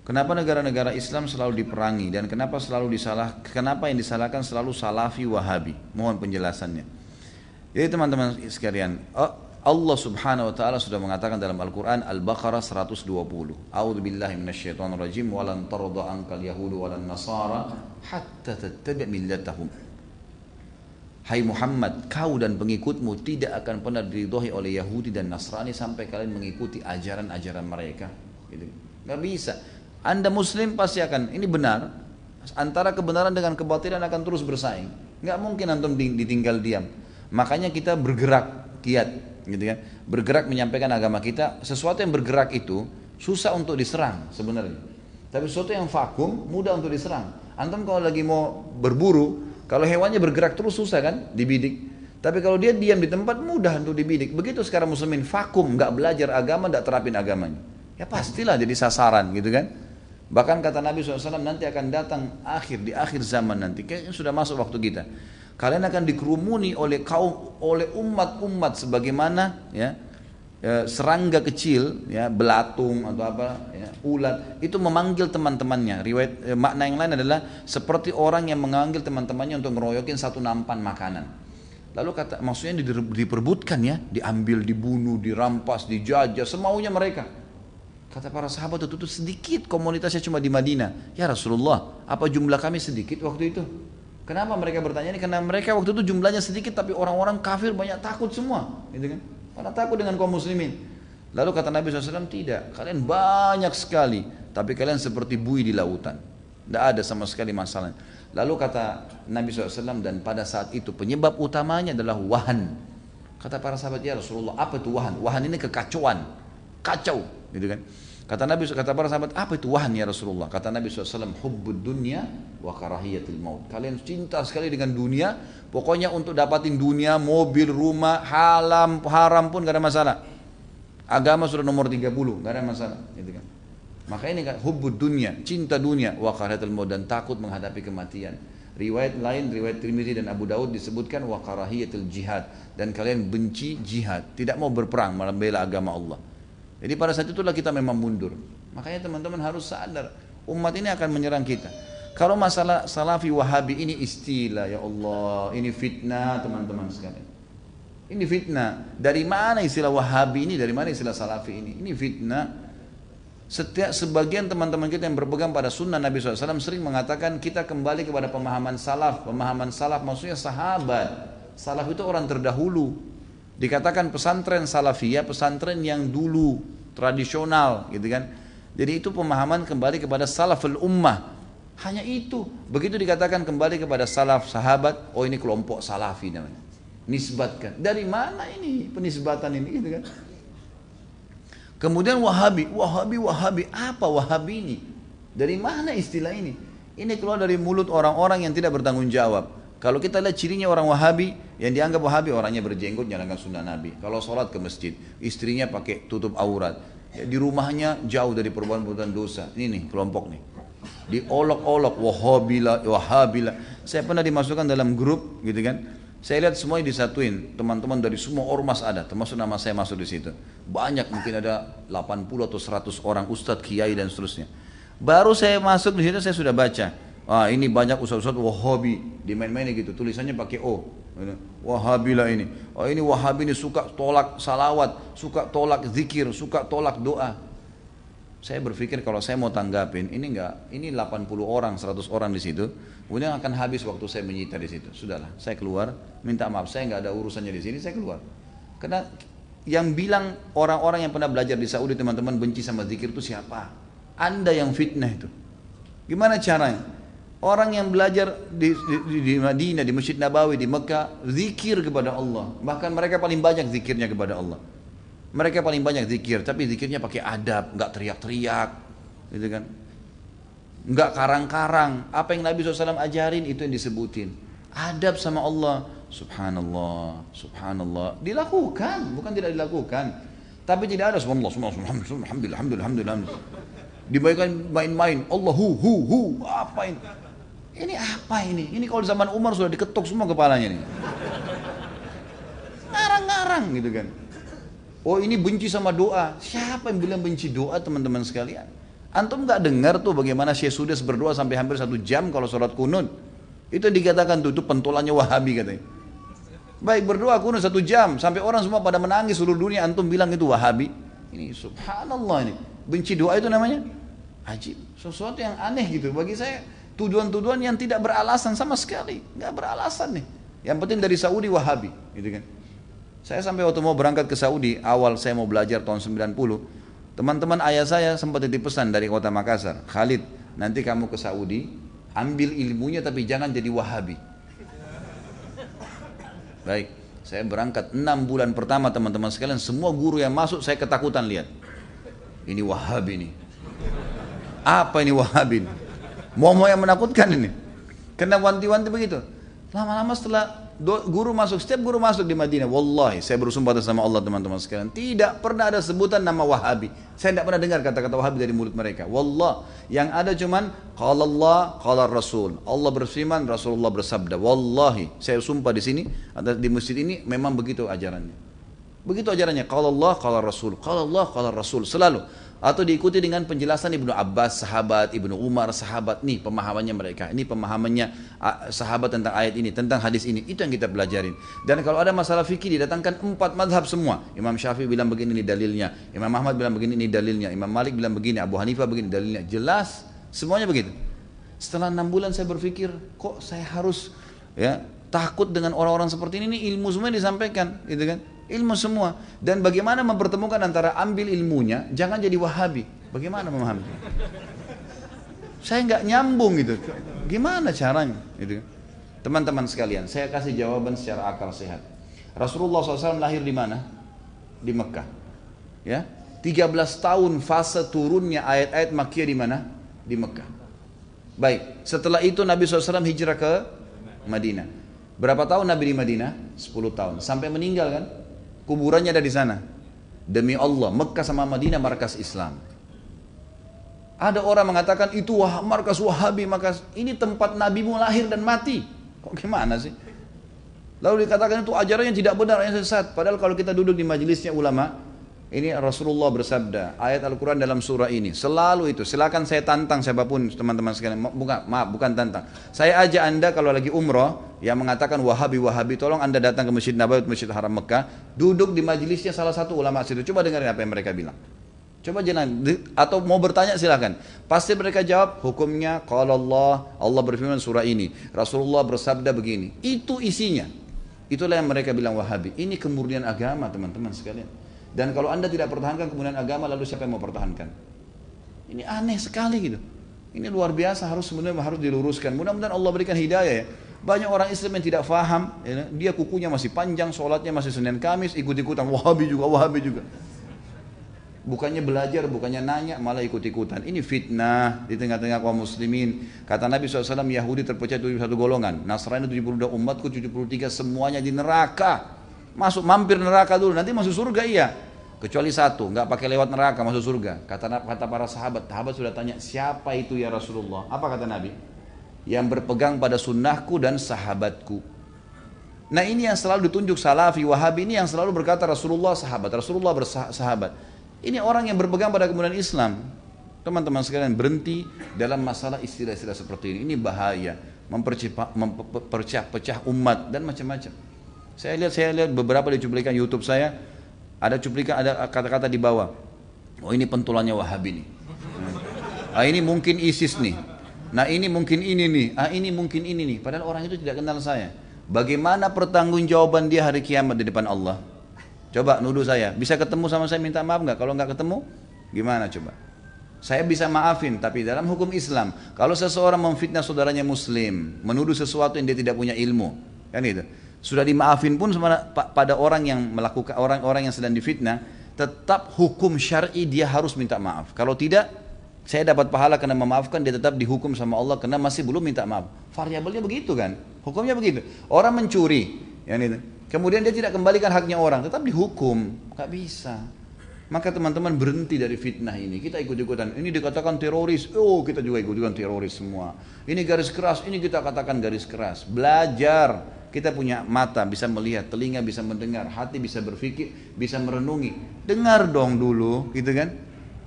Kenapa negara-negara Islam selalu diperangi dan kenapa yang disalahkan selalu Salafi Wahabi? Mohon penjelasannya. Jadi teman-teman sekalian, Allah Subhanahu wa taala sudah mengatakan dalam Al-Qur'an Al-Baqarah 120. A'udzubillahi minasyaitonirrajim wa lan tarda ankal yahudu walan nasara hatta tattabi' millatahum. Hai Muhammad, kau dan pengikutmu tidak akan pernah diridhoi oleh Yahudi dan Nasrani sampai kalian mengikuti ajaran-ajaran mereka. Gitu. Gak bisa. Anda Muslim pasti akan, ini benar. Antara kebenaran dengan kebatilan akan terus bersaing. Gak mungkin antum ditinggal diam. Makanya kita bergerak giat, gitu kan? Bergerak menyampaikan agama kita. Sesuatu yang bergerak itu susah untuk diserang sebenarnya. Tapi sesuatu yang vakum mudah untuk diserang. Antum kalau lagi mau berburu, kalau hewannya bergerak terus susah kan dibidik. Tapi kalau dia diam di tempat mudah untuk dibidik. Begitu sekarang muslimin vakum, nggak belajar agama, nggak terapin agamanya. Ya pastilah jadi sasaran gitu kan. Bahkan kata Nabi SAW nanti akan datang di akhir zaman nanti. Kayaknya sudah masuk waktu kita. Kalian akan dikerumuni oleh umat-umat sebagaimana ya, serangga kecil, ya, belatung atau apa, ya, ulat itu memanggil teman-temannya. Riwayat makna yang lain adalah seperti orang yang memanggil teman-temannya untuk ngeroyokin satu nampan makanan. Lalu kata maksudnya diperbutkan ya, diambil, dibunuh, dirampas, dijajah semaunya mereka. Kata para sahabat itu sedikit komunitasnya cuma di Madinah. Ya Rasulullah, apa jumlah kami sedikit waktu itu? Kenapa mereka bertanya ini? Karena mereka waktu itu jumlahnya sedikit tapi orang-orang kafir banyak takut semua, gitu kan? Karena takut dengan kaum muslimin. Lalu kata Nabi SAW, tidak, kalian banyak sekali, tapi kalian seperti buih di lautan. Tidak ada sama sekali masalah. Lalu kata Nabi SAW, dan pada saat itu penyebab utamanya adalah wahan. Kata para sahabat, ya Rasulullah, apa itu wahan? Wahan ini kekacauan, kacau, gitu kan? Kata para sahabat, apa itu wahan ya Rasulullah? Kata Nabi SAW, hubbud dunya wa karahiyatil maut. Kalian cinta sekali dengan dunia, pokoknya untuk dapatin dunia, mobil, rumah, haram pun gak ada masalah. Agama sudah nomor 30, gak ada masalah. Gitu kan. Maka ini kan hubbud dunya, cinta dunia, wa karahiyatil maut, dan takut menghadapi kematian. Riwayat lain, riwayat Tirmidzi dan Abu Daud disebutkan wa karahiyatil jihad, dan kalian benci jihad, tidak mau berperang membela agama Allah. Jadi pada saat itulah kita memang mundur. Makanya teman-teman harus sadar, umat ini akan menyerang kita. Kalau masalah Salafi Wahabi ini istilah, ya Allah, ini fitnah teman-teman sekalian. Ini fitnah. Dari mana istilah Wahabi ini? Dari mana istilah Salafi ini? Ini fitnah. Sebagian teman-teman kita yang berpegang pada sunnah Nabi SAW sering mengatakan kita kembali kepada pemahaman salaf. Pemahaman salaf maksudnya sahabat. Salaf itu orang terdahulu. Dikatakan pesantren salafiyah, pesantren yang dulu tradisional, gitu kan. Jadi itu pemahaman kembali kepada salaful ummah. Hanya itu. Begitu dikatakan kembali kepada salaf sahabat, oh ini kelompok salafi namanya. Nisbatkan. Dari mana ini penisbatan ini, gitu kan? Kemudian Wahabi, apa Wahabi ini? Dari mana istilah ini? Ini keluar dari mulut orang-orang yang tidak bertanggung jawab. Kalau kita lihat cirinya orang Wahabi, yang dianggap Wahabi orangnya berjenggot jalankan sunnah Nabi. Kalau sholat ke masjid, istrinya pakai tutup aurat. Ya, di rumahnya jauh dari perbuatan dosa. Ini nih kelompok nih. Diolok-olok Wahabila. Saya pernah dimasukkan dalam grup, gitu kan. Saya lihat semuanya disatuin. Teman-teman dari semua ormas ada, termasuk nama saya masuk di situ. Banyak, mungkin ada 80 atau 100 orang ustadz, kiai dan seterusnya. Baru saya masuk di situ saya sudah baca. Ini banyak ustaz-ustaz Wahabi, dimain-mainin gitu, tulisannya pakai O. Wahabilah ini. Ini Wahabi ini suka tolak salawat, suka tolak zikir, suka tolak doa. Saya berpikir kalau saya mau tanggapin, ini 80 orang, 100 orang di situ, kemudian akan habis waktu saya menyita di situ. Sudahlah, saya keluar, minta maaf, saya nggak ada urusannya di sini, saya keluar. Karena yang bilang orang-orang yang pernah belajar di Saudi teman-teman benci sama zikir itu siapa? Anda yang fitnah itu. Gimana caranya? Orang yang belajar di Madinah, di Masjid Nabawi, di Mekah, zikir kepada Allah. Bahkan mereka paling banyak zikirnya kepada Allah. Mereka paling banyak zikir, tapi zikirnya pakai adab, nggak teriak-teriak, gitu kan? Nggak karang-karang. Apa yang Nabi SAW ajarin itu yang disebutin. Adab sama Allah, subhanallah, subhanallah. Dilakukan, bukan tidak dilakukan. Tapi tidak ada subhanallah, alhamdulillah. Dibayangkan main-main, Allahu, apa ini? Ini apa ini? Ini kalau zaman Umar sudah diketuk semua kepalanya nih. Ngarang-ngarang gitu kan. Oh ini benci sama doa. Siapa yang bilang benci doa teman-teman sekalian? Antum nggak dengar tuh bagaimana Syekh Sudes berdoa sampai hampir 1 jam kalau sholat kunut. Itu yang dikatakan tuh, itu pentolannya Wahabi katanya. Baik berdoa kunut 1 jam, sampai orang semua pada menangis seluruh dunia, antum bilang itu Wahabi. Ini subhanallah ini. Benci doa itu namanya ajib. Sesuatu yang aneh gitu. Bagi saya tuduhan-tuduhan yang tidak beralasan sama sekali. Nggak beralasan nih. Yang penting dari Saudi Wahabi. Gitu kan. Saya sampai waktu mau berangkat ke Saudi, awal saya mau belajar tahun 90, teman-teman ayah saya sempat titip pesan dari kota Makassar, Khalid, nanti kamu ke Saudi, ambil ilmunya tapi jangan jadi Wahabi. Baik, saya berangkat 6 bulan pertama teman-teman sekalian, semua guru yang masuk saya ketakutan lihat. Ini Wahabi nih. Apa ini Wahabi nih? Mau yang menakutkan ini. Kena wanti-wanti begitu. Lama-lama setelah guru masuk, setiap guru masuk di Madinah, wallahi saya bersumpah atas nama Allah teman-teman sekalian, tidak pernah ada sebutan nama Wahabi. Saya tidak pernah dengar kata-kata Wahabi dari mulut mereka. Wallah, yang ada cuman qala Allah, qala Rasul. Allah berfirman, Rasulullah bersabda. Wallahi, saya sumpah di sini, di masjid ini memang begitu ajarannya. Begitu ajarannya, qala Allah, qala Rasul. Qala Allah, qala Rasul selalu. Atau diikuti dengan penjelasan Ibnu Abbas, sahabat, Ibnu Umar, sahabat. Nih pemahamannya mereka, ini pemahamannya sahabat tentang ayat ini, tentang hadis ini. Itu yang kita pelajarin. Dan kalau ada masalah fikih didatangkan 4 madhab semua. Imam Syafi'i bilang begini ini dalilnya, Imam Ahmad bilang begini ini dalilnya, Imam Malik bilang begini, Abu Hanifah begini dalilnya. Jelas, semuanya begitu. Setelah 6 bulan saya berpikir, kok saya harus takut dengan orang-orang seperti ini ilmu semua disampaikan, gitu kan? Ilmu semua. Dan bagaimana mempertemukan antara ambil ilmunya, jangan jadi Wahabi. Bagaimana memahami? Saya nggak nyambung gitu. Gimana caranya? Gitu. Teman-teman sekalian, saya kasih jawaban secara akal sehat. Rasulullah SAW lahir di mana? Di Mekah. Ya, 13 tahun fase turunnya ayat-ayat Makkiyah di mana? Di Mekah. Baik, setelah itu Nabi SAW hijrah ke Madinah. Berapa tahun Nabi di Madinah? 10 tahun. Sampai meninggal kan? Kuburannya ada di sana. Demi Allah, Mekah sama Madinah markas Islam. Ada orang mengatakan itu markas Wahabi, markas ini tempat Nabimu lahir dan mati. Kok gimana sih? Lalu dikatakan itu ajarannya tidak benar, yang sesat. Padahal kalau kita duduk di majelisnya ulama, ini Rasulullah bersabda, ayat Al-Quran dalam surah ini, selalu itu. Silakan saya tantang siapapun teman-teman sekalian. Bukan tantang. Saya ajak anda kalau lagi umrah, yang mengatakan Wahabi, tolong anda datang ke Masjid Nabawi, Masjid Haram Mekah, duduk di majelisnya salah satu ulama situ. Coba dengarin apa yang mereka bilang. Coba jangan, atau mau bertanya silakan. Pasti mereka jawab, hukumnya qala Allah berfirman surah ini, Rasulullah bersabda begini. Itu isinya. Itulah yang mereka bilang Wahabi. Ini kemurnian agama teman-teman sekalian. Dan kalau anda tidak pertahankan kemudian agama, lalu siapa yang mau pertahankan? Ini aneh sekali gitu. Ini luar biasa, sebenarnya harus diluruskan. Mudah-mudahan Allah berikan hidayah ya. Banyak orang Islam yang tidak faham, ya, dia kukunya masih panjang, sholatnya masih Senin Kamis, ikut-ikutan Wahabi juga. Bukannya belajar, bukannya nanya, malah ikut-ikutan. Ini fitnah di tengah-tengah kaum muslimin. Kata Nabi SAW, Yahudi terpecah 71 golongan, Nasrani 72, umatku 73, semuanya di neraka. Mampir neraka dulu, nanti masuk surga iya. Kecuali satu, nggak pakai lewat neraka masuk surga. Kata para sahabat sudah tanya, siapa itu ya Rasulullah? Apa kata Nabi? Yang berpegang pada sunnahku dan sahabatku. Nah ini yang selalu ditunjuk Salafi, Wahabi ini yang selalu berkata Rasulullah bersahabat. Ini orang yang berpegang pada kemudian Islam. Teman-teman sekalian, berhenti dalam masalah istilah-istilah seperti ini. Ini bahaya, memperpecah umat dan macam-macam. Saya lihat beberapa di cuplikan YouTube saya, ada kata-kata di bawah. Oh ini pentulannya Wahabi nih. Ini mungkin ISIS nih. Nah ini mungkin ini nih. Ini mungkin ini nih. Padahal orang itu tidak kenal saya. Bagaimana pertanggungjawaban dia hari kiamat di depan Allah? Coba nuduh saya. Bisa ketemu sama saya minta maaf nggak? Kalau nggak ketemu, gimana coba? Saya bisa maafin, tapi dalam hukum Islam, kalau seseorang memfitnah saudaranya Muslim, menuduh sesuatu yang dia tidak punya ilmu, kan itu. Sudah dimaafin pun pada orang yang melakukan, orang-orang yang sedang difitnah, tetap hukum syar'i dia harus minta maaf. Kalau tidak, saya dapat pahala karena memaafkan, dia tetap dihukum sama Allah karena masih belum minta maaf. Variabelnya begitu kan? Hukumnya begitu. Orang mencuri, ya itu. Kemudian dia tidak kembalikan haknya orang, tetap dihukum. Gak bisa. Maka teman-teman berhenti dari fitnah ini. Kita ikut-ikutan. Ini dikatakan teroris. Oh kita juga ikut-ikutan teroris semua. Ini garis keras. Ini kita katakan garis keras. Belajar. Kita punya mata bisa melihat, telinga bisa mendengar, hati bisa berpikir, bisa merenungi. Dengar dong dulu, gitu kan?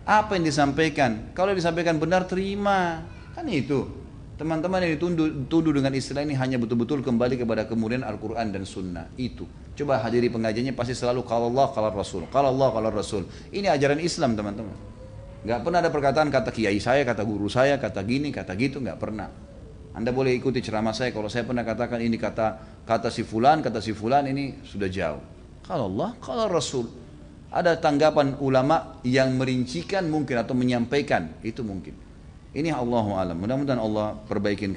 Apa yang disampaikan? Kalau disampaikan benar terima. Kan itu. Teman-teman yang dituduh dengan istilah ini hanya betul-betul kembali kepada kemudian Al-Quran dan Sunnah. Itu. Coba hadiri pengajiannya pasti selalu kalau Allah, kalau Rasul. Kalau Allah, kalau Rasul. Ini ajaran Islam teman-teman. Gak pernah ada perkataan kata kiai saya, kata guru saya, kata gini, kata gitu. Gak pernah. Anda boleh ikuti ceramah saya. Kalau saya pernah katakan ini kata si fulan ini sudah jauh. Kalau Allah, kalau Rasul. Ada tanggapan ulama yang merincikan mungkin atau menyampaikan. Itu mungkin. Ini Allahu a'lam. Mudah-mudahan Allah perbaikin